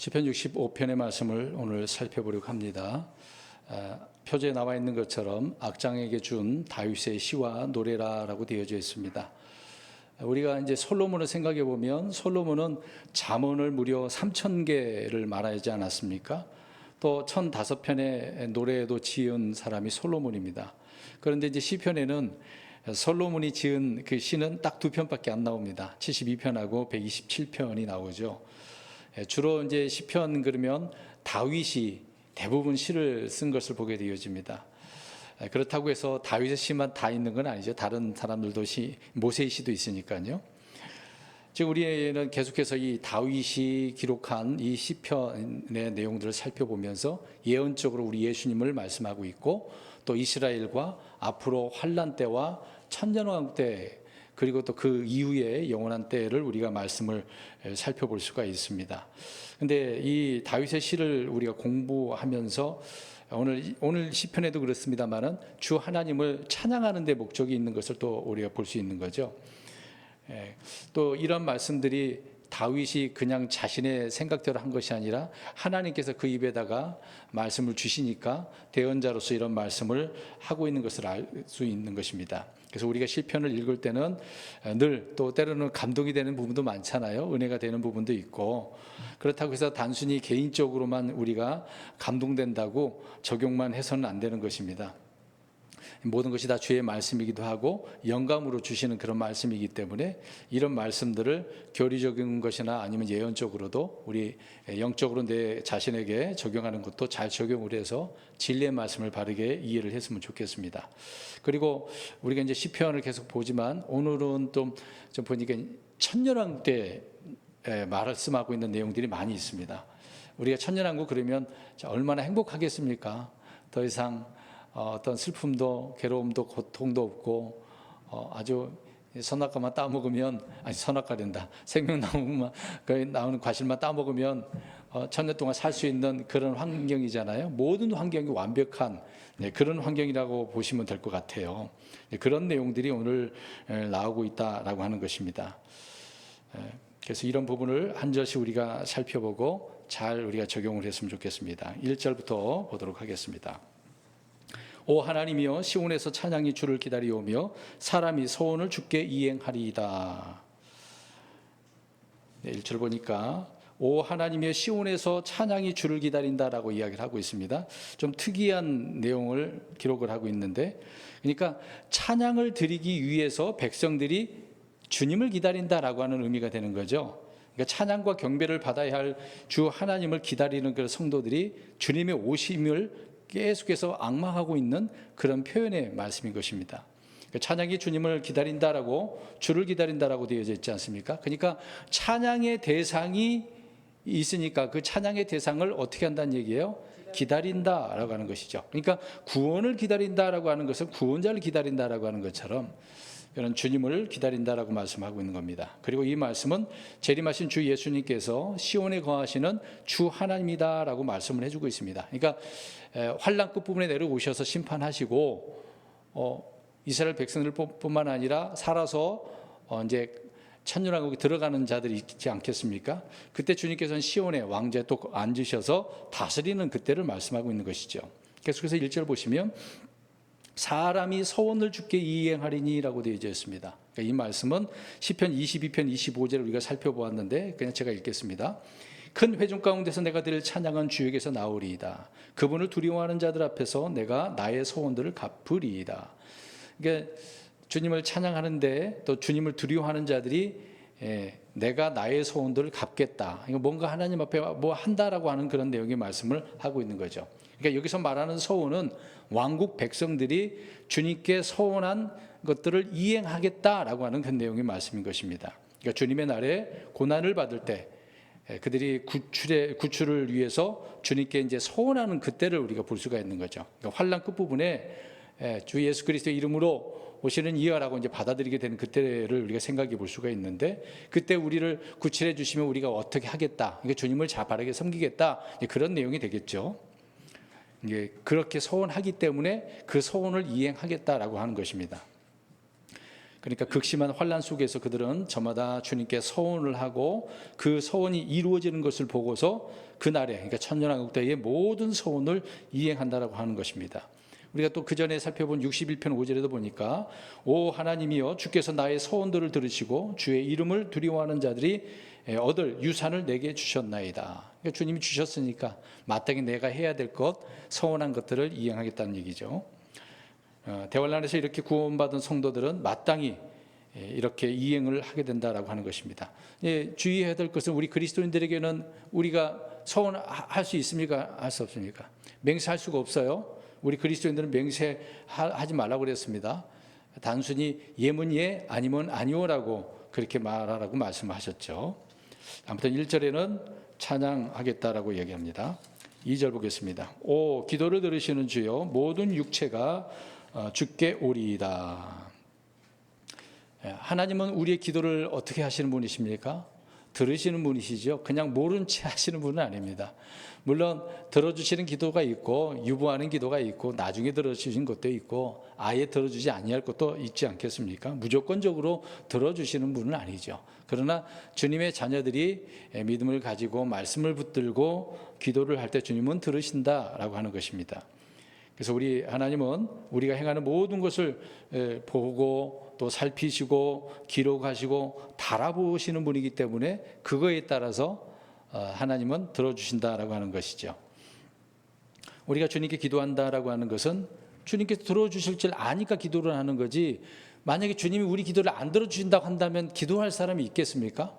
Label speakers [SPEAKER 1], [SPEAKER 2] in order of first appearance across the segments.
[SPEAKER 1] 시편 65편의 말씀을 오늘 살펴보려고 합니다. 표제에 나와 있는 것처럼 악장에게 준 다윗의 시와 노래라라고 되어져 있습니다. 우리가 이제 솔로몬을 생각해 보면 솔로몬은 잠언을 무려 3,000개를 말하지 않았습니까? 또 1,005편의 노래도 지은 사람이 솔로몬입니다. 그런데 이제 시편에는 솔로몬이 지은 그 시는 딱 2편밖에 안 나옵니다. 72편하고 127편이 나오죠. 주로 이제 시편 그러면 다윗이 대부분 시를 쓴 것을 보게 되어집니다. 그렇다고 해서 다윗의 시만 다 있는 건 아니죠. 다른 사람들도 모세의 시도 있으니까요. 지금 우리는 계속해서 이 다윗이 기록한 이 시편의 내용들을 살펴보면서 예언적으로 우리 예수님을 말씀하고 있고, 또 이스라엘과 앞으로 환난 때와 천년왕국 때, 그리고 또 그 이후의 영원한 때를 우리가 말씀을 살펴볼 수가 있습니다. 근데 이 다윗의 시를 우리가 공부하면서 오늘 시편에도 그렇습니다만은 주 하나님을 찬양하는 데 목적이 있는 것을 또 우리가 볼 수 있는 거죠. 또 이런 말씀들이 다윗이 그냥 자신의 생각대로 한 것이 아니라 하나님께서 그 입에다가 말씀을 주시니까 대언자로서 이런 말씀을 하고 있는 것을 알 수 있는 것입니다. 그래서 우리가 시편을 읽을 때는 늘 또 때로는 감동이 되는 부분도 많잖아요. 은혜가 되는 부분도 있고, 그렇다고 해서 단순히 개인적으로만 우리가 감동된다고 적용만 해서는 안 되는 것입니다. 모든 것이 다 주의 말씀이기도 하고 영감으로 주시는 그런 말씀이기 때문에 이런 말씀들을 교리적인 것이나 아니면 예언적으로도 우리 영적으로 내 자신에게 적용하는 것도 잘 적용을 해서 진리의 말씀을 바르게 이해를 했으면 좋겠습니다. 그리고 우리가 이제 시편을 계속 보지만 오늘은 좀 보니까 천년왕국 때 말씀하고 있는 내용들이 많이 있습니다. 우리가 천년왕국 그러면 얼마나 행복하겠습니까? 더 이상 어떤 슬픔도 괴로움도 고통도 없고 아주 선악과만 따먹으면, 아니 선악과된다, 생명나무만 나오는 과실만 따먹으면 천년 동안 살 수 있는 그런 환경이잖아요. 모든 환경이 완벽한 그런 환경이라고 보시면 될 것 같아요. 그런 내용들이 오늘 나오고 있다라고 하는 것입니다. 그래서 이런 부분을 한 절씩 우리가 살펴보고 잘 우리가 적용을 했으면 좋겠습니다. 1절부터 보도록 하겠습니다. 오 하나님이여, 시온에서 찬양이 주를 기다리오며 사람이 소원을 주께 이행하리이다. 1절 보니까 오 하나님이여, 시온에서 찬양이 주를 기다린다라고 이야기를 하고 있습니다. 좀 특이한 내용을 기록을 하고 있는데, 그러니까 찬양을 드리기 위해서 백성들이 주님을 기다린다라고 하는 의미가 되는 거죠. 그러니까 찬양과 경배를 받아야 할 주 하나님을 기다리는 그 성도들이 주님의 오심을 계속해서 앙망하고 있는 그런 표현의 말씀인 것입니다. 찬양이 주님을 기다린다라고, 주를 기다린다라고 되어져 있지 않습니까? 그러니까 찬양의 대상이 있으니까 그 찬양의 대상을 어떻게 한다는 얘기예요? 기다린다라고 하는 것이죠. 그러니까 구원을 기다린다라고 하는 것은 구원자를 기다린다라고 하는 것처럼 그런 주님을 기다린다라고 말씀하고 있는 겁니다. 그리고 이 말씀은 재림하신 주 예수님께서 시온에 거하시는 주 하나님이다라고 말씀을 해주고 있습니다. 그러니까 환난 끝부분에 내려오셔서 심판하시고 이스라엘 백성들뿐만 아니라 살아서 이제 천년왕국에 들어가는 자들이 있지 않겠습니까? 그때 주님께서는 시온의 왕좌에 또 앉으셔서 다스리는 그때를 말씀하고 있는 것이죠. 계속해서 1절 보시면 사람이 소원을 주께 이행하리니라고 되어져 있습니다. 그러니까 이 말씀은 시편 22편 25절을 우리가 살펴보았는데 그냥 제가 읽겠습니다. 큰 회중 가운데서 내가 드릴 찬양은 주에게서 나오리이다. 그분을 두려워하는 자들 앞에서 내가 나의 소원들을 갚으리이다. 그러니까 주님을 찬양하는데 또 주님을 두려워하는 자들이 내가 나의 소원들을 갚겠다. 이거 뭔가 하나님 앞에 뭐 한다라고 하는 그런 내용의 말씀을 하고 있는 거죠. 그러니까 여기서 말하는 소원은 왕국 백성들이 주님께 소원한 것들을 이행하겠다라고 하는 그 내용의 말씀인 것입니다. 그러니까 주님의 날에 고난을 받을 때 그들이 구출을 위해서 주님께 이제 소원하는 그때를 우리가 볼 수가 있는 거죠. 그러니까 환난 끝 부분에 주 예수 그리스도의 이름으로 오시는 이여라고 이제 받아들이게 되는 그때를 우리가 생각해 볼 수가 있는데, 그때 우리를 구출해 주시면 우리가 어떻게 하겠다, 그러니까 주님을 잘 바르게 섬기겠다, 그런 내용이 되겠죠. 그렇게 소원하기 때문에 그 소원을 이행하겠다라고 하는 것입니다. 그러니까 극심한 환난 속에서 그들은 저마다 주님께 서원을 하고 그 서원이 이루어지는 것을 보고서 그날에, 그러니까 천년왕국 때의 모든 서원을 이행한다라고 하는 것입니다. 우리가 또 그 전에 살펴본 61편 5절에도 보니까 오 하나님이여 주께서 나의 서원들을 들으시고 주의 이름을 두려워하는 자들이 얻을 유산을 내게 주셨나이다. 그러니까 주님이 주셨으니까 마땅히 내가 해야 될 것, 서원한 것들을 이행하겠다는 얘기죠. 대환란에서 이렇게 구원받은 성도들은 마땅히 이렇게 이행을 하게 된다라고 하는 것입니다. 주의해야 될 것은 우리 그리스도인들에게는 우리가 서원할 수 있습니까? 할 수 없습니까? 맹세할 수가 없어요. 우리 그리스도인들은 맹세하지 말라고 그랬습니다. 단순히 예면 예, 아니면 아니오라고 그렇게 말하라고 말씀하셨죠. 아무튼 1절에는 찬양하겠다라고 얘기합니다. 2절 보겠습니다. 오 기도를 들으시는 주여 모든 육체가 주께 오리이다. 하나님은 우리의 기도를 어떻게 하시는 분이십니까? 들으시는 분이시죠. 그냥 모른 채 하시는 분은 아닙니다. 물론 들어주시는 기도가 있고 유보하는 기도가 있고 나중에 들어주신 것도 있고 아예 들어주지 아니할 것도 있지 않겠습니까? 무조건적으로 들어주시는 분은 아니죠. 그러나 주님의 자녀들이 믿음을 가지고 말씀을 붙들고 기도를 할 때 주님은 들으신다라고 하는 것입니다. 그래서 우리 하나님은 우리가 행하는 모든 것을 보고 또 살피시고 기록하시고 달아보시는 분이기 때문에 그거에 따라서 하나님은 들어주신다라고 하는 것이죠. 우리가 주님께 기도한다라고 하는 것은 주님께서 들어주실 줄 아니까 기도를 하는 거지, 만약에 주님이 우리 기도를 안 들어주신다고 한다면 기도할 사람이 있겠습니까?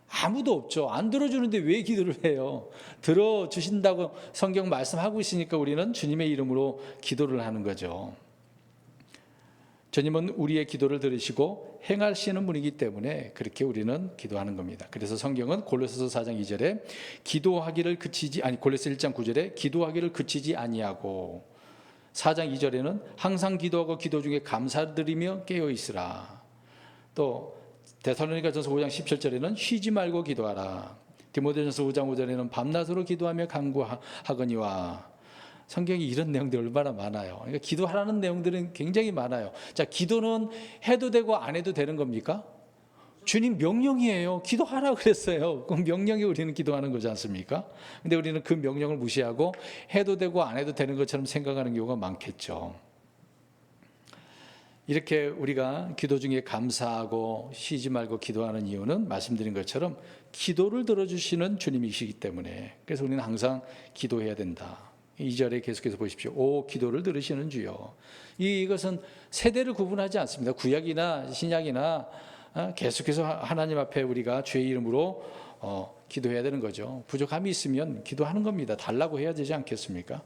[SPEAKER 1] 아무도 없죠. 안 들어주는데 왜 기도를 해요? 들어주신다고 성경 말씀하고 있으니까 우리는 주님의 이름으로 기도를 하는 거죠. 주님은 우리의 기도를 들으시고 행하시는 분이기 때문에 그렇게 우리는 기도하는 겁니다. 그래서 성경은 골로새서 4장 2절에 골로새 1장 9절에 기도하기를 그치지 아니하고 4장 2절에는 항상 기도하고 기도 중에 감사드리며 깨어 있으라. 또 데살로니가전서 5장 17절에는 쉬지 말고 기도하라. 디모데전서 5장 5절에는 밤낮으로 기도하며 간구하거니와. 성경이 이런 내용들이 얼마나 많아요. 그러니까 기도하라는 내용들은 굉장히 많아요. 자, 기도는 해도 되고 안 해도 되는 겁니까? 주님 명령이에요. 기도하라 그랬어요. 그 명령에 우리는 기도하는 거지 않습니까? 근데 우리는 그 명령을 무시하고 해도 되고 안 해도 되는 것처럼 생각하는 경우가 많겠죠. 이렇게 우리가 기도 중에 감사하고 쉬지 말고 기도하는 이유는 말씀드린 것처럼 기도를 들어주시는 주님이시기 때문에, 그래서 우리는 항상 기도해야 된다. 2절에 계속해서 보십시오. 오 기도를 들으시는 주여. 이것은 세대를 구분하지 않습니다. 구약이나 신약이나 계속해서 하나님 앞에 우리가 주의 이름으로 기도해야 되는 거죠. 부족함이 있으면 기도하는 겁니다. 달라고 해야 되지 않겠습니까?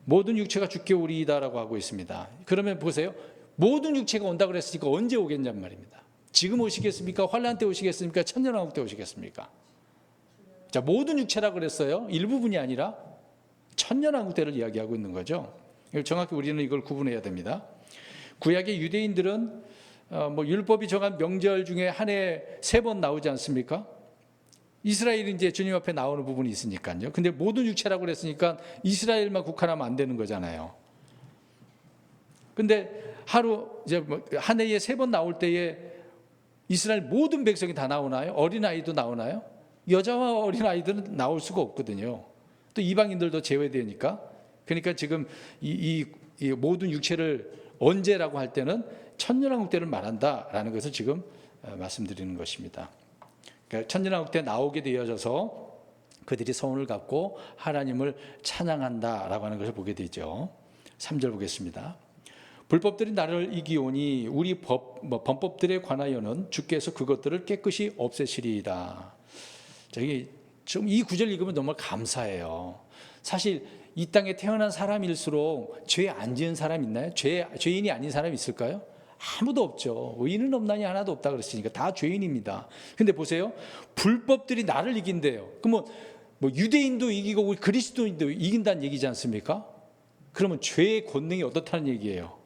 [SPEAKER 1] 모든 육체가 주께 오리이다라고 하고 있습니다. 그러면 보세요. 모든 육체가 온다고 그랬으니까 언제 오겠냔 말입니다. 지금 오시겠습니까? 환난 때 오시겠습니까? 천년왕국 때 오시겠습니까? 자, 모든 육체라고 그랬어요. 일부분이 아니라 천년왕국 때를 이야기하고 있는 거죠. 정확히 우리는 이걸 구분해야 됩니다. 구약의 유대인들은 율법이 정한 명절 중에 한 해에 3번 나오지 않습니까? 이스라엘이 이제 주님 앞에 나오는 부분이 있으니까요. 근데 모든 육체라고 그랬으니까 이스라엘만 국한하면 안 되는 거잖아요. 근데 한 해에 3번 나올 때에 이스라엘 모든 백성이 다 나오나요? 어린아이도 나오나요? 여자와 어린아이들은 나올 수가 없거든요. 또 이방인들도 제외되니까. 그러니까 지금 이 모든 육체를 언제라고 할 때는 천년왕국 때를 말한다라는 것을 지금 말씀드리는 것입니다. 그러니까 천년왕국 때 나오게 되어져서 그들이 소원을 갖고 하나님을 찬양한다라고 하는 것을 보게 되죠. 3절 보겠습니다. 불법들이 나를 이기오니 우리 범법들에 관하여는 주께서 그것들을 깨끗이 없애시리이다. 지금 이 구절 읽으면 정말 감사해요. 사실 이 땅에 태어난 사람일수록 죄 안 지은 사람 있나요? 죄인이 아닌 사람이 있을까요? 아무도 없죠. 의인은 없나니 하나도 없다 그랬으니까 다 죄인입니다. 근데 보세요. 불법들이 나를 이긴대요. 그러면 유대인도 이기고 우리 그리스도인도 이긴다는 얘기지 않습니까? 그러면 죄의 권능이 어떻다는 얘기예요?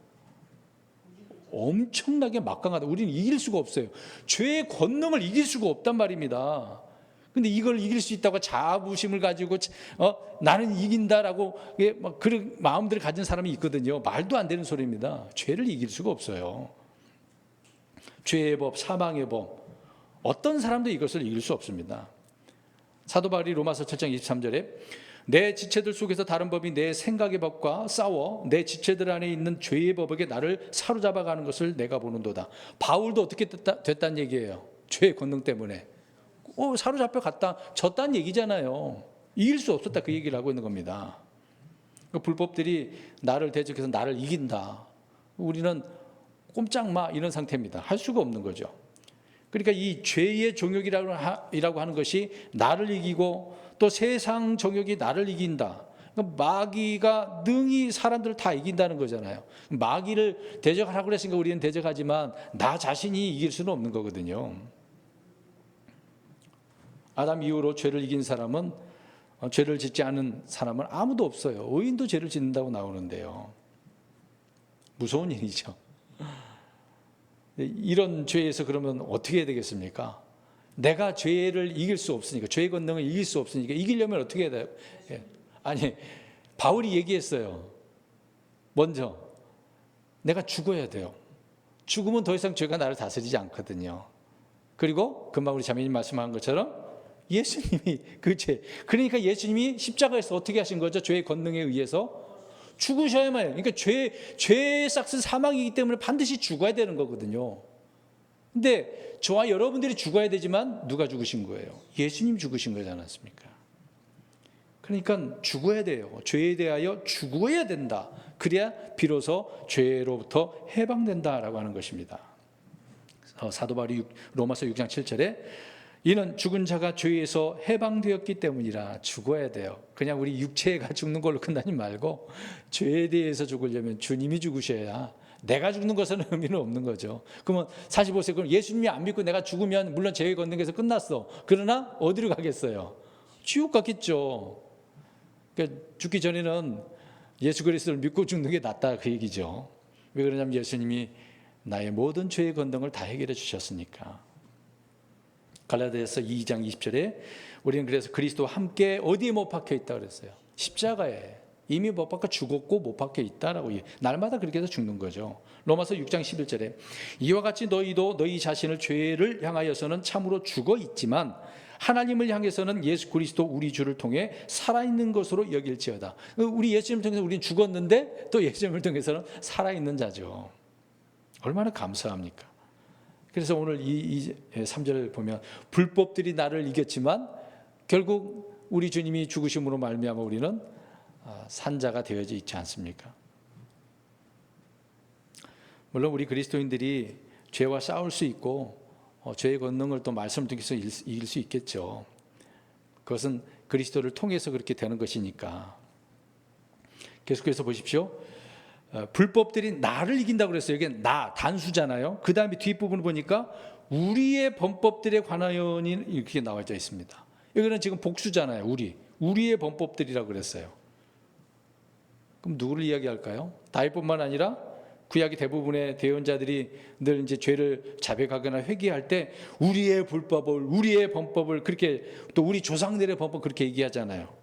[SPEAKER 1] 엄청나게 막강하다. 우리는 이길 수가 없어요. 죄의 권능을 이길 수가 없단 말입니다. 근데 이걸 이길 수 있다고 자부심을 가지고 나는 이긴다라고 그런 마음들을 가진 사람이 있거든요. 말도 안 되는 소리입니다. 죄를 이길 수가 없어요. 죄의 법, 사망의 법, 어떤 사람도 이것을 이길 수 없습니다. 사도 바울이 로마서 7장 23절에 내 지체들 속에서 다른 법이 내 생각의 법과 싸워 내 지체들 안에 있는 죄의 법에게 나를 사로잡아가는 것을 내가 보는도다. 바울도 어떻게 됐다는 얘기예요. 죄의 권능 때문에 사로잡혀 갔다 졌다는 얘기잖아요. 이길 수 없었다, 그 얘기를 하고 있는 겁니다. 불법들이 나를 대적해서 나를 이긴다. 우리는 꼼짝마 이런 상태입니다. 할 수가 없는 거죠. 그러니까 이 죄의 종욕이라고 하는 것이 나를 이기고 또 세상 정욕이 나를 이긴다. 그러니까 마귀가 능히 사람들을 다 이긴다는 거잖아요. 마귀를 대적하라고 그랬으니까 우리는 대적하지만 나 자신이 이길 수는 없는 거거든요. 아담 이후로 죄를 이긴 사람은, 죄를 짓지 않은 사람은 아무도 없어요. 의인도 죄를 짓는다고 나오는데요. 무서운 일이죠. 이런 죄에서 그러면 어떻게 해야 되겠습니까? 내가 죄를 이길 수 없으니까, 죄의 권능을 이길 수 없으니까 이기려면 어떻게 해야 돼요? 아니, 바울이 얘기했어요. 먼저 내가 죽어야 돼요. 죽으면 더 이상 죄가 나를 다스리지 않거든요. 그리고 금방 우리 자매님 말씀한 것처럼 예수님이 그 죄, 그러니까 예수님이 십자가에서 어떻게 하신 거죠? 죄의 권능에 의해서 죽으셔야만 해요. 그러니까 죄의 삭스 사망이기 때문에 반드시 죽어야 되는 거거든요. 근데 저와 여러분들이 죽어야 되지만 누가 죽으신 거예요? 예수님 죽으신 거지 않았습니까? 그러니까 죽어야 돼요. 죄에 대하여 죽어야 된다. 그래야 비로소 죄로부터 해방된다라고 하는 것입니다. 사도 바울이 로마서 6장 7절에 이는 죽은 자가 죄에서 해방되었기 때문이라. 죽어야 돼요. 그냥 우리 육체가 죽는 걸로 끝나지 말고 죄에 대해서 죽으려면 주님이 죽으셔야, 내가 죽는 것은 의미는 없는 거죠. 그러면 45세, 그럼 예수님이 안 믿고 내가 죽으면 물론 죄의 권능에서 끝났어. 그러나 어디로 가겠어요? 지옥 가겠죠. 그러니까 죽기 전에는 예수 그리스도를 믿고 죽는 게 낫다, 그 얘기죠. 왜 그러냐면 예수님이 나의 모든 죄의 권능을 다 해결해 주셨으니까. 갈라디아서 2장 20절에 우리는 그래서 그리스도와 함께 어디에 못 박혀 있다 그랬어요? 십자가에 이미 못 박혀 죽었고 못 박혀 있다라고. 날마다 그렇게 해서 죽는 거죠. 로마서 6장 11절에 이와 같이 너희도 너희 자신을 죄를 향하여서는 참으로 죽어 있지만 하나님을 향해서는 예수 그리스도 우리 주를 통해 살아있는 것으로 여길지어다. 우리 예수님을 통해서 우리는 죽었는데 또 예수님을 통해서는 살아있는 자죠. 얼마나 감사합니까? 그래서 오늘 이 3절을 보면 불법들이 나를 이겼지만 결국 우리 주님이 죽으심으로 말미암아 우리는 산자가 되어져 있지 않습니까? 물론 우리 그리스도인들이 죄와 싸울 수 있고 죄의 권능을 또 말씀을 통해서 이길 수 있겠죠. 그것은 그리스도를 통해서 그렇게 되는 것이니까. 계속해서 보십시오. 불법들이 나를 이긴다고 그랬어요. 이게 나 단수잖아요. 그 다음에 뒷부분을 보니까 우리의 범법들에 관하여는 이렇게 나와 있습니다. 이거는 지금 복수잖아요. 우리의 범법들이라고 그랬어요. 그럼 누구를 이야기할까요? 다윗뿐만 아니라 구약의 대부분의 대언자들이 늘 이제 죄를 자백하거나 회개할 때 우리의 불법을, 우리의 범법을 그렇게, 또 우리 조상들의 범법 그렇게 얘기하잖아요.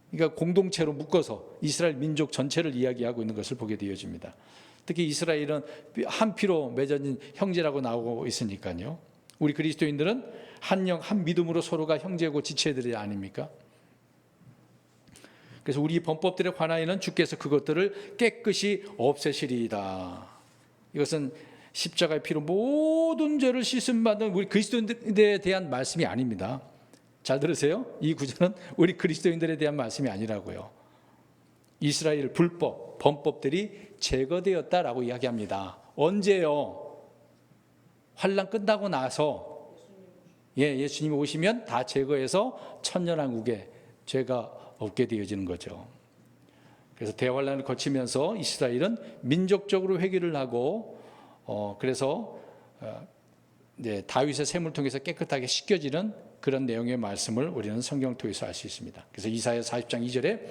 [SPEAKER 1] 그러니까 공동체로 묶어서 이스라엘 민족 전체를 이야기하고 있는 것을 보게 되어집니다. 특히 이스라엘은 한 피로 맺어진 형제라고 나오고 있으니까요. 우리 그리스도인들은 한 영, 한 믿음으로 서로가 형제고 지체들이 아닙니까? 그래서 우리 범법들에 관하여는 주께서 그것들을 깨끗이 없애시리이다. 이것은 십자가의 피로 모든 죄를 씻음 받은 우리 그리스도인들에 대한 말씀이 아닙니다. 잘 들으세요. 이 구절은 우리 그리스도인들에 대한 말씀이 아니라고요. 이스라엘 불법, 범법들이 제거되었다라고 이야기합니다. 언제요? 환난 끝나고 나서, 예수님이 오시면 다 제거해서 천년왕국에 죄가 없게 되어지는 거죠. 그래서 대환란을 거치면서 이스라엘은 민족적으로 회개를 하고, 그래서 다윗의 셈을 통해서 깨끗하게 씻겨지는 그런 내용의 말씀을 우리는 성경을 통해서 알 수 있습니다. 그래서 이사야 40장 2절에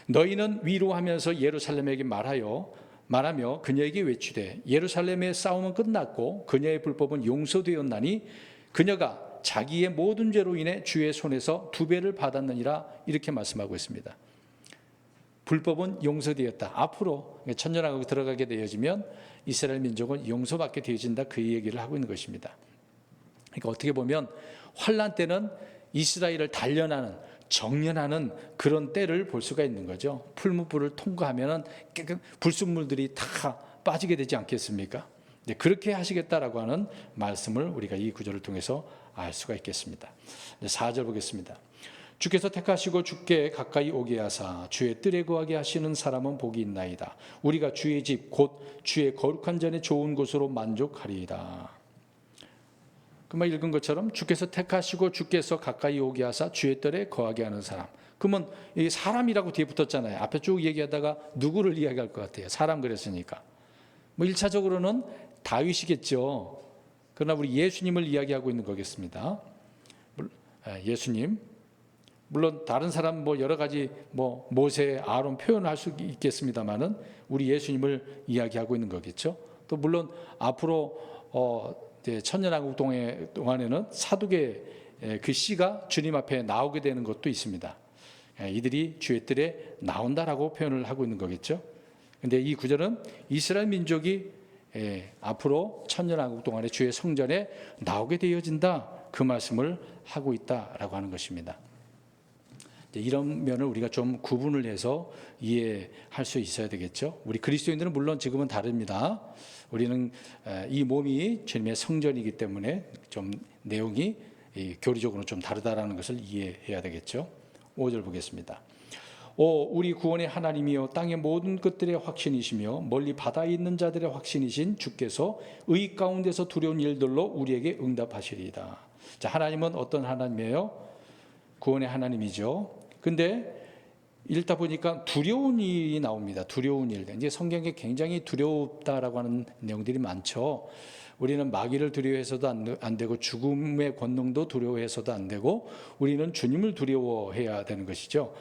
[SPEAKER 1] 너희는 위로하면서 예루살렘에게 말하며 그녀에게 외치되 예루살렘의 싸움은 끝났고 그녀의 불법은 용서되었나니 그녀가 자기의 모든 죄로 인해 주의 손에서 2배를 받았느니라. 이렇게 말씀하고 있습니다. 불법은 용서되었다. 앞으로 천년왕국에 들어가게 되어지면 이스라엘 민족은 용서받게 되어진다. 그 얘기를 하고 있는 것입니다. 그러니까 어떻게 보면 환난 때는 이스라엘을 단련하는, 정련하는 그런 때를 볼 수가 있는 거죠. 풀무불을 통과하면 불순물들이 다 빠지게 되지 않겠습니까? 그렇게 하시겠다라고 하는 말씀을 우리가 이 구절을 통해서 알 수가 있겠습니다. 4절 보겠습니다. 주께서 택하시고 주께 가까이 오게 하사 주의 뜰에 거하게 하시는 사람은 복이 있나이다. 우리가 주의 집 곧 주의 거룩한 전에 좋은 곳으로 만족하리이다. 그만 읽은 것처럼 주께서 택하시고 주께서 가까이 오게 하사 주의 뜰에 거하게 하는 사람. 그러면 이 사람이라고 뒤에 붙었잖아요. 앞에 쭉 얘기하다가 누구를 이야기할 것 같아요? 사람 그랬으니까. 1차적으로는 다윗이겠죠. 그러나 우리 예수님을 이야기하고 있는 거겠습니다. 예수님. 물론 다른 사람 여러 가지 모세, 아론 표현할 수 있겠습니다만은 우리 예수님을 이야기하고 있는 거겠죠. 또 물론 앞으로 천년왕국 동안에는 사두개 그 씨가 주님 앞에 나오게 되는 것도 있습니다. 이들이 주의 뜰에 나온다라고 표현을 하고 있는 거겠죠. 근데 이 구절은 이스라엘 민족이 앞으로 천년왕국 동안에 주의 성전에 나오게 되어진다. 그 말씀을 하고 있다라고 하는 것입니다. 이런 면을 우리가 좀 구분을 해서 이해할 수 있어야 되겠죠. 우리 그리스도인들은 물론 지금은 다릅니다. 우리는 이 몸이 주님의 성전이기 때문에 좀 내용이 교리적으로 좀 다르다라는 것을 이해해야 되겠죠. 5절 보겠습니다. 우리 구원의 하나님이여 땅의 모든 것들의 확신이시며 멀리 바다에 있는 자들의 확신이신 주께서 의 가운데서 두려운 일들로 우리에게 응답하시리이다. 자, 하나님은 어떤 하나님이에요? 구원의 하나님이죠. 근데 읽다 보니까 두려운 일이 나옵니다. 두려운 일. 이제 성경에 굉장히 두렵다라고 하는 내용들이 많죠. 우리는 마귀를 두려워해서도 안 되고 죽음의 권능도 두려워해서도 안 되고 우리는 주님을 두려워해야 되는 것이죠.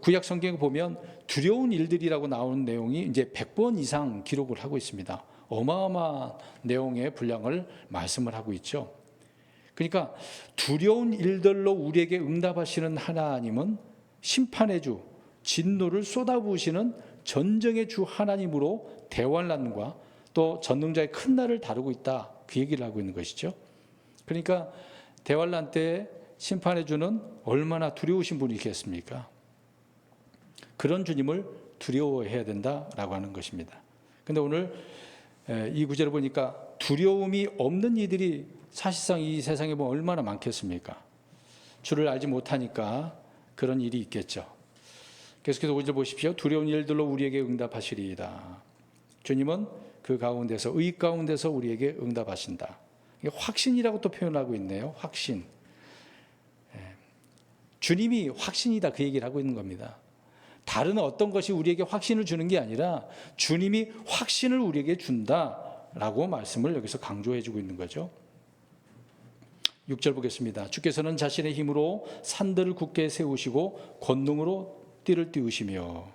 [SPEAKER 1] 구약 성경에 보면 두려운 일들이라고 나오는 내용이 이제 100번 이상 기록을 하고 있습니다. 어마어마한 내용의 분량을 말씀을 하고 있죠. 그러니까 두려운 일들로 우리에게 응답하시는 하나님은 심판의 주, 진노를 쏟아부으시는 전쟁의 주 하나님으로 대환란과 또 전능자의 큰 날을 다루고 있다. 그 얘기를 하고 있는 것이죠. 그러니까 대환란 때 심판의 주는 얼마나 두려우신 분이겠습니까? 그런 주님을 두려워해야 된다라고 하는 것입니다. 그런데 오늘 이 구절을 보니까 두려움이 없는 이들이 사실상 이 세상에 보면 얼마나 많겠습니까? 주를 알지 못하니까 그런 일이 있겠죠. 계속해서 5절 보십시오. 두려운 일들로 우리에게 응답하시리이다. 주님은 그 가운데서 의 가운데서 우리에게 응답하신다. 확신이라고 또 표현하고 있네요. 확신. 주님이 확신이다 그 얘기를 하고 있는 겁니다. 다른 어떤 것이 우리에게 확신을 주는 게 아니라 주님이 확신을 우리에게 준다라고 말씀을 여기서 강조해 주고 있는 거죠. 6절 보겠습니다. 주께서는 자신의 힘으로 산들을 굳게 세우시고 권능으로 띠를 띄우시며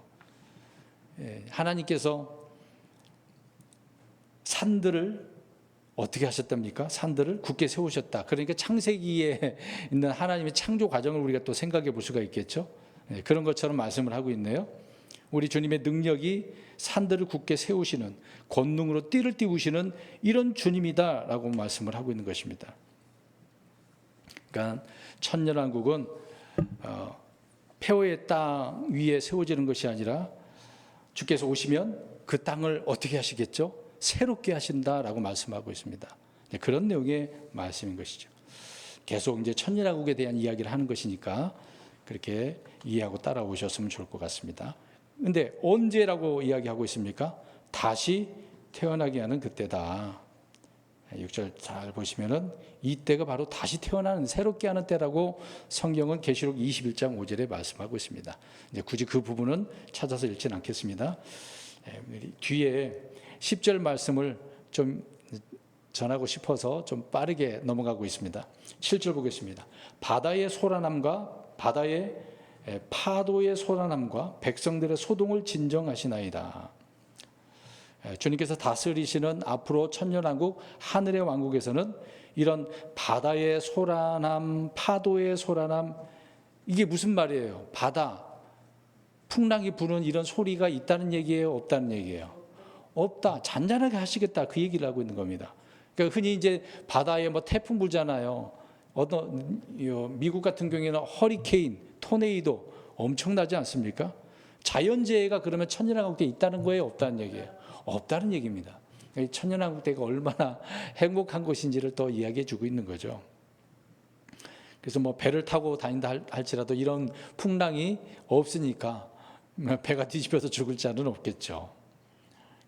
[SPEAKER 1] 하나님께서 산들을 어떻게 하셨답니까? 산들을 굳게 세우셨다. 그러니까 창세기에 있는 하나님의 창조 과정을 우리가 또 생각해 볼 수가 있겠죠. 그런 것처럼 말씀을 하고 있네요. 우리 주님의 능력이 산들을 굳게 세우시는 권능으로 띠를 띄우시는 이런 주님이다라고 말씀을 하고 있는 것입니다. 그러니까 천년왕국은 폐허의 땅 위에 세워지는 것이 아니라 주께서 오시면 그 땅을 어떻게 하시겠죠? 새롭게 하신다라고 말씀하고 있습니다. 그런 내용의 말씀인 것이죠. 계속 이제 천년왕국에 대한 이야기를 하는 것이니까 그렇게 이해하고 따라오셨으면 좋을 것 같습니다. 그런데 언제라고 이야기하고 있습니까? 다시 태어나게 하는 그때다. 6절 잘 보시면은 이때가 바로 다시 태어나는 새롭게 하는 때라고 성경은 계시록 21장 5절에 말씀하고 있습니다. 이제 굳이 그 부분은 찾아서 읽지는 않겠습니다. 뒤에 10절 말씀을 좀 전하고 싶어서 좀 빠르게 넘어가고 있습니다. 7절 보겠습니다. 바다의 소란함과 바다의 파도의 소란함과 백성들의 소동을 진정하시나이다. 주님께서 다스리시는 앞으로 천년왕국 하늘의 왕국에서는 이런 바다의 소란함, 파도의 소란함, 이게 무슨 말이에요? 바다, 풍랑이 부는 이런 소리가 있다는 얘기예요, 없다는 얘기예요? 없다. 잔잔하게 하시겠다. 그 얘기를 하고 있는 겁니다. 그러니까 흔히 이제 바다에 뭐 태풍 불잖아요. 미국 같은 경우에는 허리케인, 토네이도 엄청나지 않습니까? 자연재해가 그러면 천연한국대에 있다는 거예요, 없다는 얘기예요? 없다는 얘기입니다. 천연한국대가 얼마나 행복한 곳인지를 또 이야기해 주고 있는 거죠. 그래서 뭐 배를 타고 다닌다 할지라도 이런 풍랑이 없으니까 배가 뒤집혀서 죽을 자는 없겠죠.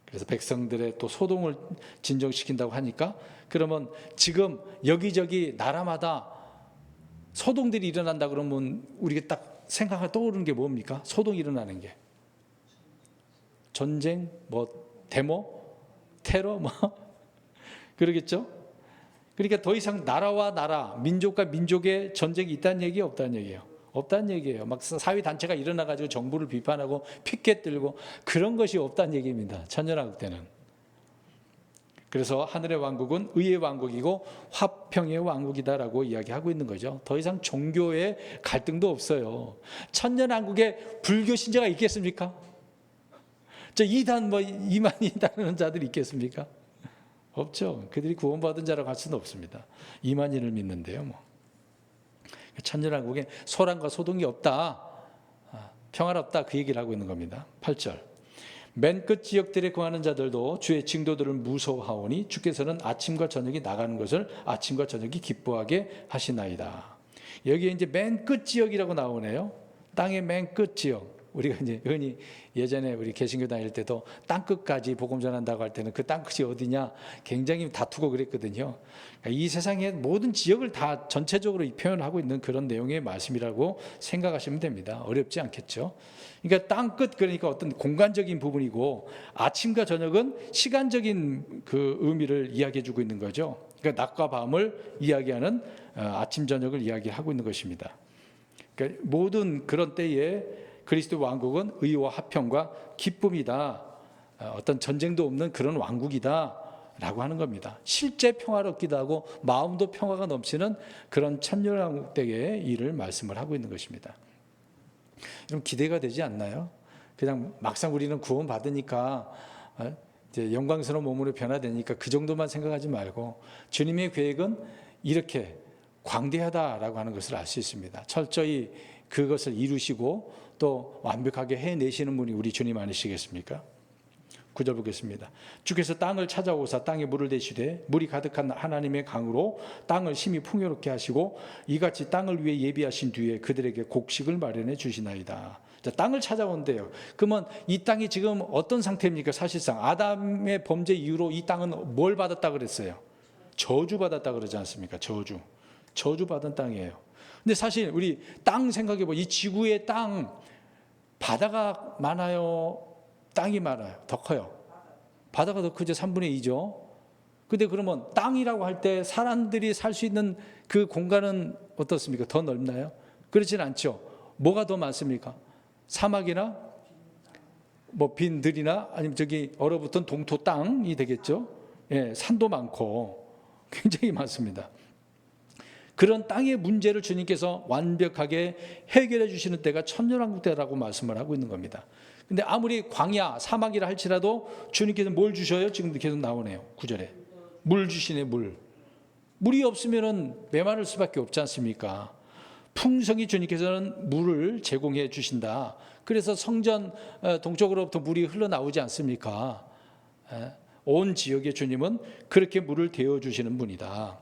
[SPEAKER 1] 그래서 백성들의 또 소동을 진정시킨다고 하니까, 그러면 지금 여기저기 나라마다 소동들이 일어난다 그러면 우리가 딱 생각하고 떠오르는 게 뭡니까? 소동이 일어나는 게 전쟁, 뭐 데모, 테러, 뭐 그러겠죠? 그러니까 더 이상 나라와 나라, 민족과 민족의 전쟁이 있다는 얘기예요, 없다는 얘기예요? 없다는 얘기예요. 막 사회단체가 일어나가지고 정부를 비판하고 피켓 들고 그런 것이 없다는 얘기입니다. 천연한국 때는. 그래서 하늘의 왕국은 의의 왕국이고 화평의 왕국이다라고 이야기하고 있는 거죠. 더 이상 종교의 갈등도 없어요. 천년왕국에 불교 신자가 있겠습니까? 저 이단 뭐 이만이 다르는 자들이 있겠습니까? 없죠. 그들이 구원받은 자라고 할 수는 없습니다. 이만인을 믿는데요. 뭐. 천년왕국에 소란과 소동이 없다, 평화롭다, 그 얘기를 하고 있는 겁니다. 8절. 맨 끝 지역들에 거하는 자들도 주의 징도들을 무서워하오니 주께서는 아침과 저녁이 나가는 것을 아침과 저녁이 기뻐하게 하시나이다. 여기에 이제 맨 끝 지역이라고 나오네요. 땅의 맨 끝 지역. 우리가 이제 흔히 예전에 우리 개신교 다닐 때도 땅 끝까지 복음 전한다고 할 때는 그 땅 끝이 어디냐 굉장히 다투고 그랬거든요. 이 세상의 모든 지역을 다 전체적으로 표현하고 있는 그런 내용의 말씀이라고 생각하시면 됩니다. 어렵지 않겠죠. 그러니까 땅 끝, 그러니까 어떤 공간적인 부분이고 아침과 저녁은 시간적인 그 의미를 이야기해 주고 있는 거죠. 그러니까 낮과 밤을 이야기하는 아침 저녁을 이야기하고 있는 것입니다. 그러니까 모든 그런 때에 그리스도 왕국은 의와 화평과 기쁨이다, 어떤 전쟁도 없는 그런 왕국이다 라고 하는 겁니다. 실제 평화롭기도 하고 마음도 평화가 넘치는 그런 천년왕국 때의 일을 말씀을 하고 있는 것입니다. 좀 기대가 되지 않나요? 그냥 막상 우리는 구원 받으니까 이제 영광스러운 몸으로 변화되니까 그 정도만 생각하지 말고 주님의 계획은 이렇게 광대하다라고 하는 것을 알 수 있습니다. 철저히 그것을 이루시고 또 완벽하게 해내시는 분이 우리 주님 아니시겠습니까? 9절 보겠습니다. 주께서 땅을 찾아오사 땅에 물을 대시되 물이 가득한 하나님의 강으로 땅을 심히 풍요롭게 하시고 이같이 땅을 위해 예비하신 뒤에 그들에게 곡식을 마련해 주시나이다. 자, 땅을 찾아온대요. 그러면 이 땅이 지금 어떤 상태입니까? 사실상 아담의 범죄 이후로 이 땅은 뭘 받았다 그랬어요? 저주받았다 그러지 않습니까? 저주받은 땅이에요. 근데 사실 우리 땅 생각해보면 이 지구의 땅, 바다가 많아요? 땅이 많아요? 더 커요? 바다가 더 크죠. 3분의 2죠. 근데 그러면 땅이라고 할 때 사람들이 살 수 있는 그 공간은 어떻습니까? 더 넓나요? 그렇진 않죠. 뭐가 더 많습니까? 사막이나 뭐 빈들이나 아니면 저기 얼어붙은 동토 땅이 되겠죠. 예, 산도 많고 굉장히 많습니다. 그런 땅의 문제를 주님께서 완벽하게 해결해 주시는 때가 천년왕국 때라고 말씀을 하고 있는 겁니다. 근데 아무리 광야, 사막이라 할지라도 주님께서 뭘 주셔요? 지금도 계속 나오네요. 9절에. 물 주시네, 물. 물이 없으면 메마를 수밖에 없지 않습니까? 풍성히 주님께서는 물을 제공해 주신다. 그래서 성전 동쪽으로부터 물이 흘러나오지 않습니까? 온 지역의 주님은 그렇게 물을 데워주시는 분이다.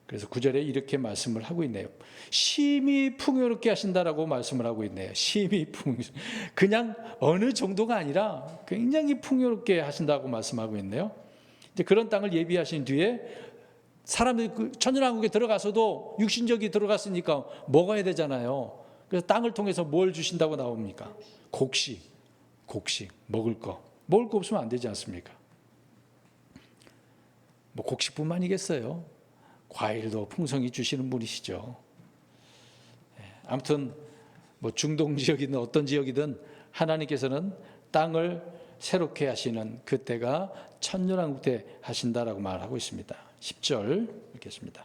[SPEAKER 1] 그래서 9절에 이렇게 말씀을 하고 있네요. 심히 풍요롭게 하신다라고 말씀을 하고 있네요. 심히 그냥 어느 정도가 아니라 굉장히 풍요롭게 하신다고 말씀하고 있네요. 이제 그런 땅을 예비하신 뒤에 사람들이 그 천년왕국에 들어가서도 육신적이 들어갔으니까 먹어야 되잖아요. 그래서 땅을 통해서 뭘 주신다고 나옵니까? 곡식, 먹을 거 없으면 안 되지 않습니까? 뭐 곡식뿐만이겠어요. 과일도 풍성히 주시는 분이시죠. 아무튼 뭐 중동 지역이든 어떤 지역이든 하나님께서는 땅을 새롭게 하시는 그때가 천년왕국 때 하신다라고 말하고 있습니다. 10절 읽겠습니다.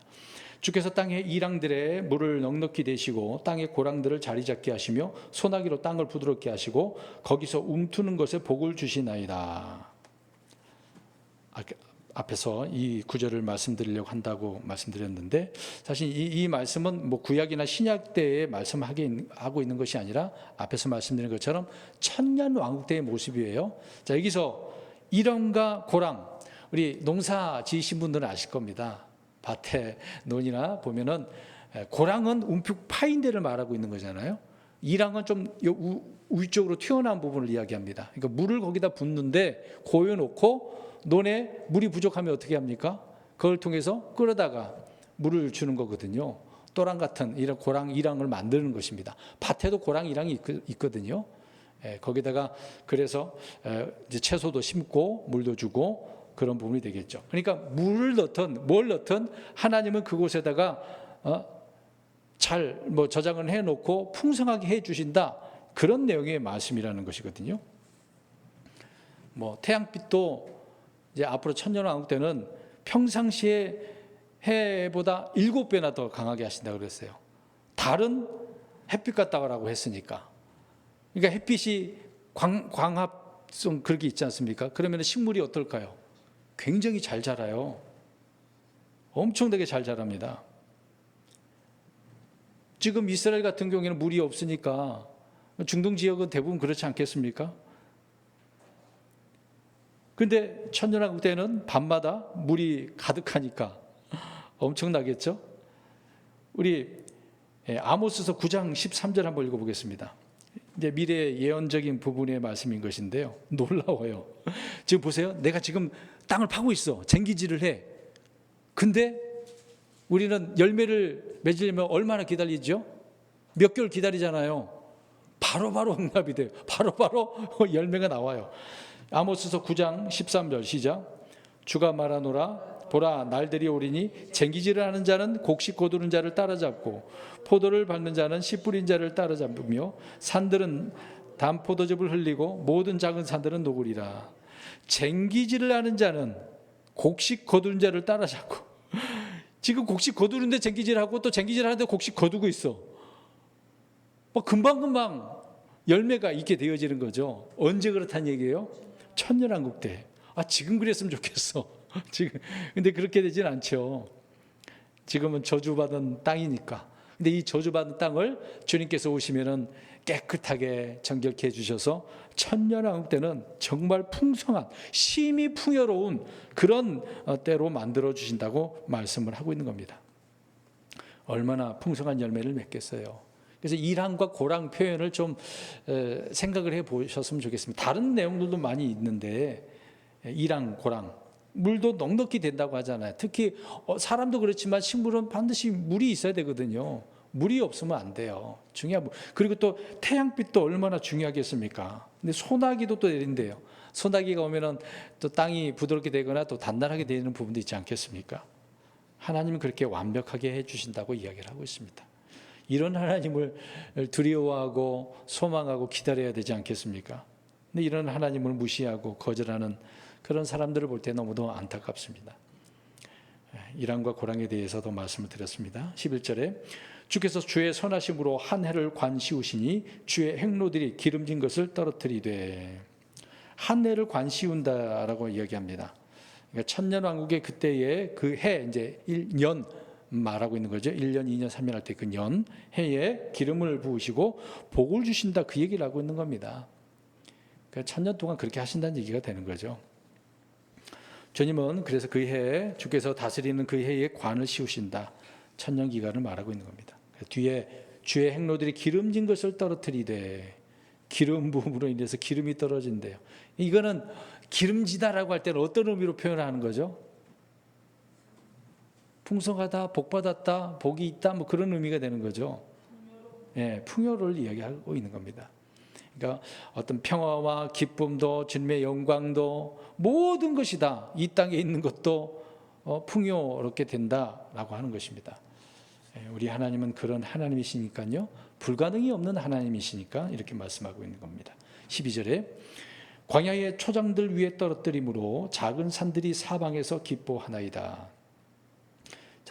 [SPEAKER 1] 주께서 땅의 이랑들의 물을 넉넉히 대시고 땅의 고랑들을 자리 잡게 하시며 소나기로 땅을 부드럽게 하시고 거기서 움트는 것에 복을 주시나이다. 앞에서 이 구절을 말씀드리려고 한다고 말씀드렸는데, 사실 이 말씀은 뭐 구약이나 신약 때에 말씀하고 있는 것이 아니라 앞에서 말씀드린 것처럼 천년 왕국 때의 모습이에요. 자, 여기서 이랑과 고랑, 우리 농사 지으신 분들은 아실 겁니다. 밭에 논이나 보면은 고랑은 움푹 파인 데를 말하고 있는 거잖아요. 이랑은 좀 위쪽으로 튀어나온 부분을 이야기합니다. 그러니까 물을 거기다 붓는데 고여놓고 논에 물이 부족하면 어떻게 합니까? 그걸 통해서 끌어다가 물을 주는 거거든요. 또랑 같은 이런 고랑, 이랑을 만드는 것입니다. 밭에도 고랑, 이랑이 있거든요. 거기다가 그래서 이제 채소도 심고 물도 주고 그런 부분이 되겠죠. 그러니까 물을 넣든 뭘 넣든 하나님은 그곳에다가 잘 저장을 해놓고 풍성하게 해주신다. 그런 내용의 말씀이라는 것이거든요. 태양빛도 이제 앞으로 천년왕국 때는 평상시에 해보다 7배나 더 강하게 하신다고 그랬어요. 달은 햇빛 같다고 했으니까. 그러니까 햇빛이 광합성 그렇게 있지 않습니까? 그러면 식물이 어떨까요? 굉장히 잘 자라요. 엄청나게 잘 자랍니다. 지금 이스라엘 같은 경우에는 물이 없으니까 중동 지역은 대부분 그렇지 않겠습니까? 근데 천년왕국 때는 밤마다 물이 가득하니까 엄청나겠죠? 우리 아모스서 9장 13절 한번 읽어보겠습니다. 이제 미래 예언적인 부분의 말씀인 것인데요. 놀라워요. 지금 보세요. 내가 지금 땅을 파고 있어. 쟁기질을 해. 근데 우리는 열매를 맺으려면 얼마나 기다리죠? 몇 개월 기다리잖아요. 바로바로 응답이 돼요. 바로바로 열매가 나와요. 아모스서 9장 13절 시작. 주가 말하노라 보라 날들이 오리니 쟁기질을 하는 자는 곡식 거두는 자를 따라잡고 포도를 밟는 자는 씨 뿌린 자를 따라잡으며 산들은 단포도즙을 흘리고 모든 작은 산들은 녹으리라. 쟁기질을 하는 자는 곡식 거두는 자를 따라잡고 지금 곡식 거두는데 쟁기질하고 또 쟁기질하는데 곡식 거두고 있어. 금방금방 열매가 있게 되어지는 거죠. 언제 그렇다는 얘기예요? 천년왕국 때. 지금 그랬으면 좋겠어. 지금 근데 그렇게 되진 않죠. 지금은 저주받은 땅이니까. 근데 이 저주받은 땅을 주님께서 오시면은 깨끗하게 정결케 해주셔서 천년왕국 때는 정말 풍성한 심히 풍요로운 그런 때로 만들어 주신다고 말씀을 하고 있는 겁니다. 얼마나 풍성한 열매를 맺겠어요. 그래서 이랑과 고랑 표현을 좀 생각을 해보셨으면 좋겠습니다. 다른 내용들도 많이 있는데 이랑, 고랑 물도 넉넉히 된다고 하잖아요. 특히 사람도 그렇지만 식물은 반드시 물이 있어야 되거든요. 물이 없으면 안 돼요. 중요한 물. 그리고 또 태양빛도 얼마나 중요하겠습니까? 근데 소나기도 또 내린대요. 소나기가 오면은 또 땅이 부드럽게 되거나 또 단단하게 되는 부분도 있지 않겠습니까? 하나님은 그렇게 완벽하게 해주신다고 이야기를 하고 있습니다. 이런 하나님을 두려워하고 소망하고 기다려야 되지 않겠습니까? 근데 이런 하나님을 무시하고 거절하는 그런 사람들을 볼 때 너무도 안타깝습니다. 이랑과 고랑에 대해서도 말씀을 드렸습니다. 11절에 주께서 주의 선하심으로 한 해를 관시우시니 주의 행로들이 기름진 것을 떨어뜨리되. 한 해를 관시운다라고 이야기합니다. 그러니까 천년왕국의 그때의 그 해, 이제 1년 말하고 있는 거죠. 1년, 2년, 3년 할 때 그 년, 해에 기름을 부으시고 복을 주신다, 그 얘기를 하고 있는 겁니다. 그러니까 천년 동안 그렇게 하신다는 얘기가 되는 거죠. 주님은 그래서 그 해에 주께서 다스리는 그 해에 관을 씌우신다. 천년 기간을 말하고 있는 겁니다. 뒤에 주의 행로들이 기름진 것을 떨어뜨리되. 기름 부음으로 인해서 기름이 떨어진대요. 이거는 기름지다라고 할 때는 어떤 의미로 표현하는 거죠? 풍성하다, 복받았다, 복이 있다, 그런 의미가 되는 거죠. 풍요를 이야기하고 있는 겁니다. 그러니까 어떤 평화와 기쁨도 주님의 영광도 모든 것이 다 이 땅에 있는 것도 풍요롭게 된다라고 하는 것입니다. 우리 하나님은 그런 하나님이시니까요. 불가능이 없는 하나님이시니까 이렇게 말씀하고 있는 겁니다. 12절에 광야의 초장들 위에 떨어뜨림으로 작은 산들이 사방에서 기뻐하나이다.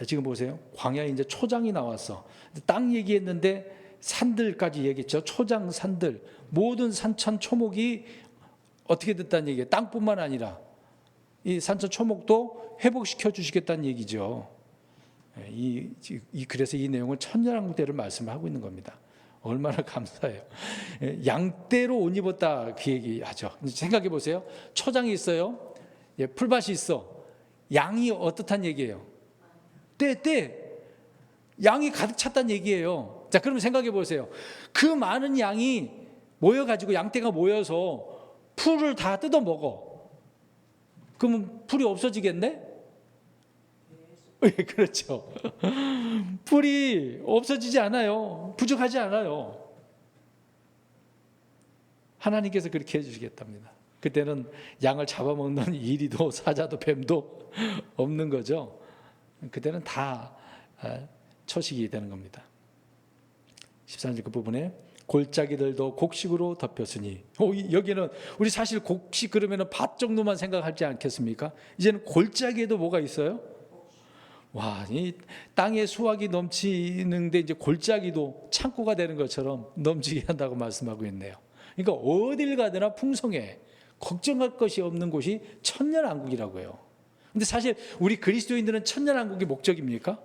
[SPEAKER 1] 자, 지금 보세요. 광야에 이제 초장이 나왔어. 땅 얘기했는데 산들까지 얘기했죠. 초장, 산들, 모든 산천 초목이 어떻게 됐다는 얘기예요. 땅뿐만 아니라 이 산천 초목도 회복시켜 주시겠다는 얘기죠. 그래서 이 내용은 천년왕국대를 말씀하고 있는 겁니다. 얼마나 감사해요. 양떼로 옷 입었다 그 얘기하죠. 생각해 보세요. 초장이 있어요. 풀밭이 있어. 양이 어떻단 얘기예요? 떼. 양이 가득 찼다는 얘기예요. 자, 그러면 생각해 보세요. 그 많은 양이 모여가지고 양떼가 모여서 풀을 다 뜯어 먹어. 그러면 풀이 없어지겠네? 그렇죠. 풀이 없어지지 않아요. 부족하지 않아요. 하나님께서 그렇게 해주시겠답니다. 그때는 양을 잡아먹는 이리도 사자도 뱀도 없는 거죠. 그때는 다 초식이 되는 겁니다. 13절 그 부분에 골짜기들도 곡식으로 덮였으니, 여기는 우리 사실 곡식 그러면 밭 정도만 생각하지 않겠습니까? 이제는 골짜기에도 뭐가 있어요? 와, 이 땅에 수확이 넘치는데 이제 골짜기도 창고가 되는 것처럼 넘치게 한다고 말씀하고 있네요. 그러니까 어딜 가더나 풍성해. 걱정할 것이 없는 곳이 천년왕국이라고요. 근데 사실 우리 그리스도인들은 천년왕국이 목적입니까?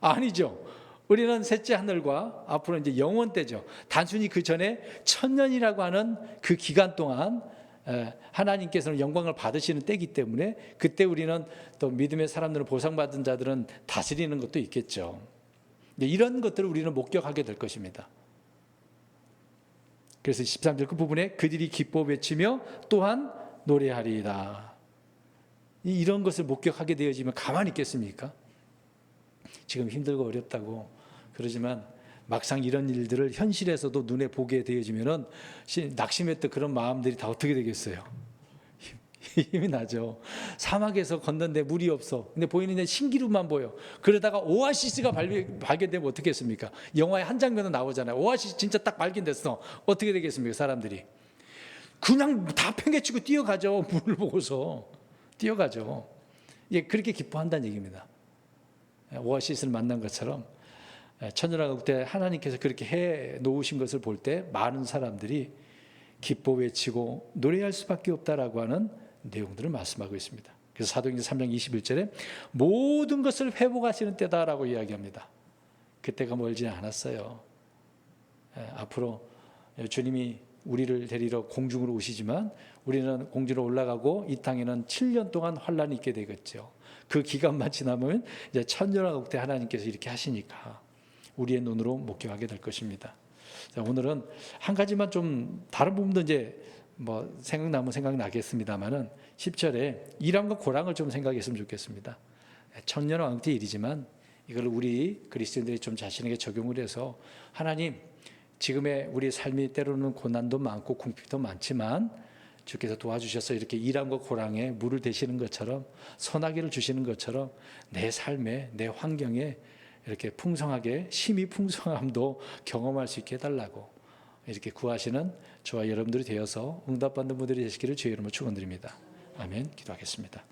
[SPEAKER 1] 아니죠. 우리는 셋째 하늘과 앞으로 이제 영원 때죠. 단순히 그 전에 천년이라고 하는 그 기간 동안 하나님께서는 영광을 받으시는 때이기 때문에 그때 우리는 또 믿음의 사람들은 보상받은 자들은 다스리는 것도 있겠죠. 이런 것들을 우리는 목격하게 될 것입니다. 그래서 13절 그 부분에 그들이 기뻐 외치며 또한 노래하리이다. 이런 것을 목격하게 되어지면 가만히 있겠습니까? 지금 힘들고 어렵다고 그러지만 막상 이런 일들을 현실에서도 눈에 보게 되어지면은 낙심했던 그런 마음들이 다 어떻게 되겠어요? 힘이 나죠. 사막에서 걷는데 물이 없어. 근데 보이는 신기루만 보여. 그러다가 오아시스가 발견되면 어떻게 했습니까? 영화의 한 장면은 나오잖아요. 오아시스 진짜 딱 발견됐어. 어떻게 되겠습니까? 사람들이 그냥 다 팽개치고 뛰어가죠. 물을 보고서 뛰어가죠. 그렇게 기뻐한다는 얘기입니다. 오아시스를 만난 것처럼 천년왕국 때 하나님께서 그렇게 해 놓으신 것을 볼 때 많은 사람들이 기뻐 외치고 노래할 수밖에 없다라고 하는 내용들을 말씀하고 있습니다. 그래서 사도행전 3장 21절에 모든 것을 회복하시는 때다라고 이야기합니다. 그때가 멀지 않았어요. 앞으로 주님이 우리를 데리러 공중으로 오시지만 우리는 공중으로 올라가고 이 땅에는 7년 동안 환란이 있게 되겠죠. 그 기간만 지나면 이제 천년왕국 때 하나님께서 이렇게 하시니까 우리의 눈으로 목격하게 될 것입니다. 자, 오늘은 한 가지만 좀 다른 부분도 이제 뭐 생각나면 생각나겠습니다만은 10절에 이랑과 고랑을 좀 생각했으면 좋겠습니다. 천년왕국 때 일이지만 이걸 우리 그리스도인들이 좀 자신에게 적용을 해서 하나님 지금의 우리 삶이 때로는 고난도 많고 궁핍도 많지만 주께서 도와주셔서 이렇게 이랑과 고랑에 물을 대시는 것처럼 소나기를 주시는 것처럼 내 삶에 내 환경에 이렇게 풍성하게 심히 풍성함도 경험할 수 있게 해달라고 이렇게 구하시는 저와 여러분들이 되어서 응답받는 분들이 되시기를 주의 이름으로 축원드립니다. 아멘. 기도하겠습니다.